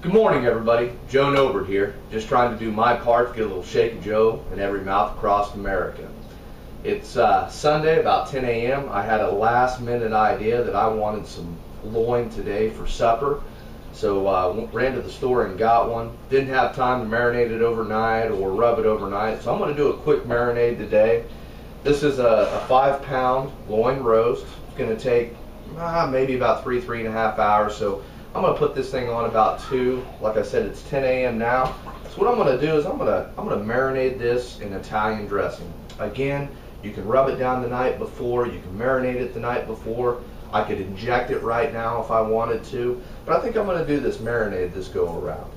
Good morning, everybody. Joe Nobert here, just trying to do my part to get a little Shake of Joe in every mouth across America. It's Sunday, about 10 a.m. I had a last-minute idea that I wanted some loin today for supper, so ran to the store and got one. Didn't have time to marinate it overnight or rub it overnight, so I'm going to do a quick marinade today. This is a 5-pound loin roast. It's going to take maybe about 3.5 hours, so I'm going to put this thing on about 2. Like I said, it's 10 a.m. now. So what I'm going to do is I'm going to marinate this in Italian dressing. Again, you can rub it down the night before, you can marinate it the night before. I could inject it right now if I wanted to, but I think I'm going to do this marinade this go around.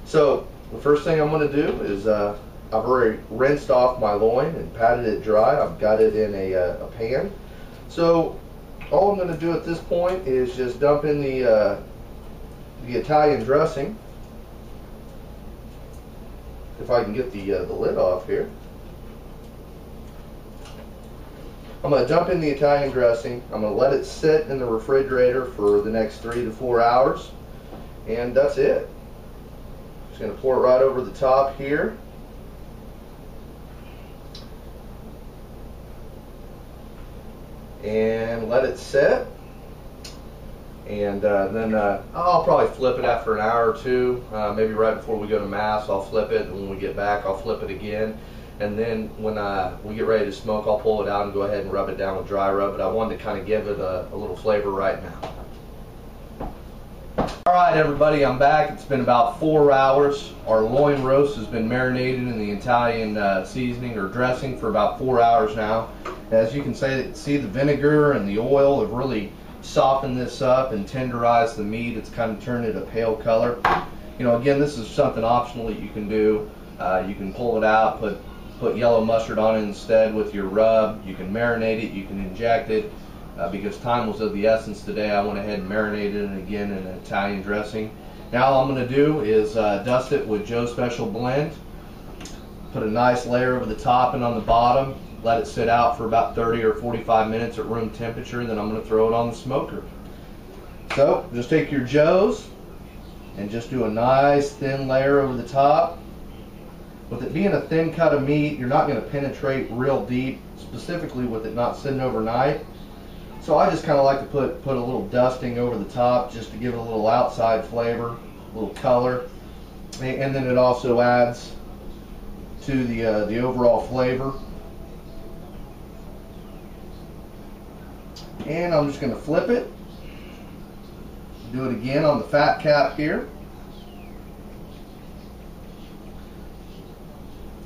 So the first thing I'm going to do is I've already rinsed off my loin and patted it dry. I've got it in a pan. So all I'm going to do at this point is just dump in the Italian dressing. If I can get the lid off here. I'm going to dump in the Italian dressing. I'm going to let it sit in the refrigerator for the next 3 to 4 hours, and that's it. Just going to pour it right over the top here. And let it set. And then I'll probably flip it after an hour or two, maybe right before we go to Mass. I'll flip it, and when we get back I'll flip it again, and then when we get ready to smoke, I'll pull it out and go ahead and rub it down with dry rub, but I wanted to kind of give it a little flavor right now. Alright everybody, I'm back. It's been about 4 hours. Our loin roast has been marinated in the Italian seasoning or dressing for about 4 hours now. As you can see, the vinegar and the oil have really soften this up and tenderize the meat. It's kind of turned it a pale color. You know, again, this is something optional that you can do. You can pull it out, put yellow mustard on it instead with your rub. You can marinate it, you can inject it. Because time was of the essence today, I went ahead and marinated it again in an Italian dressing. Now all I'm going to do is dust it with Joe's Special Blend. Put a nice layer over the top and on the bottom. Let it sit out for about 30 or 45 minutes at room temperature, and then I'm going to throw it on the smoker. So just take your Joe's and just do a nice thin layer over the top. With it being a thin cut of meat, you're not going to penetrate real deep, specifically with it not sitting overnight. So I just kind of like to put a little dusting over the top just to give it a little outside flavor, a little color, and then it also adds to the overall flavor. And I'm just going to flip it, do it again on the fat cap here.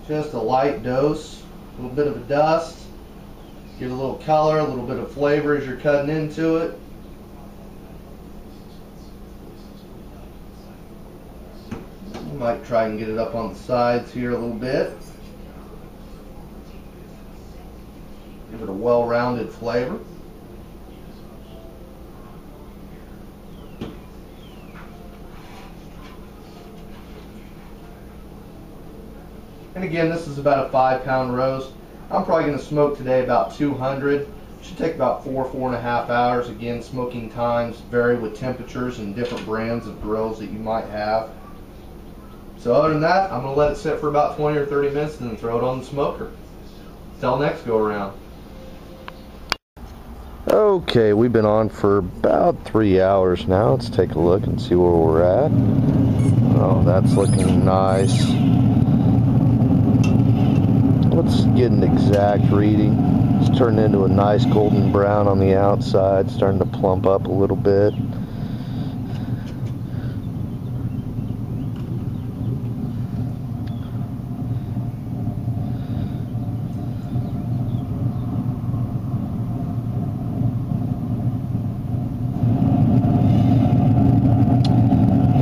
Just a light dose, a little bit of a dust, give it a little color, a little bit of flavor as you're cutting into it. You might try and get it up on the sides here a little bit. Give it a well-rounded flavor. And again, this is about a 5-pound roast. I'm probably going to smoke today about 200. Should take about 4.5 hours. Again, smoking times vary with temperatures and different brands of grills that you might have. So other than that, I'm going to let it sit for about 20 or 30 minutes and then throw it on the smoker. Till next go around. Okay, we've been on for about 3 hours now. Let's take a look and see where we're at. Oh, that's looking nice. Let's get an exact reading. It's turning into a nice golden brown on the outside, starting to plump up a little bit.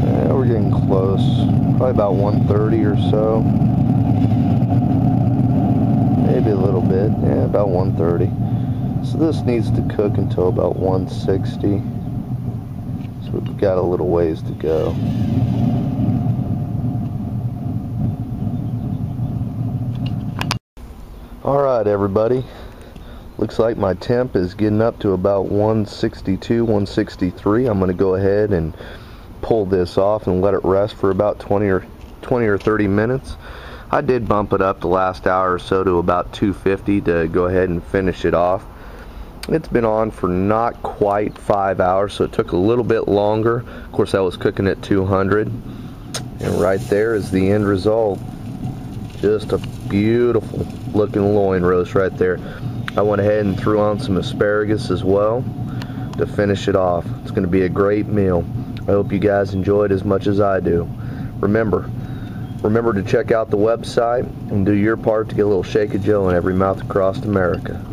Yeah, we're getting close. Probably about 130 or so. Maybe a little bit, yeah, about 130. So this needs to cook until about 160. So we've got a little ways to go. Alright everybody, looks like my temp is getting up to about 162, 163. I'm going to go ahead and pulled this off and let it rest for about 20 or 30 minutes. I did bump it up the last hour or so to about 250 to go ahead and finish it off. It's been on for not quite 5 hours, so it took a little bit longer. Of course, I was cooking at 200. And right there is the end result. Just a beautiful looking loin roast right there. I went ahead and threw on some asparagus as well to finish it off. It's going to be a great meal. I hope you guys enjoy it as much as I do. Remember to check out the website and do your part to get a little Shake a Joe in every mouth across America.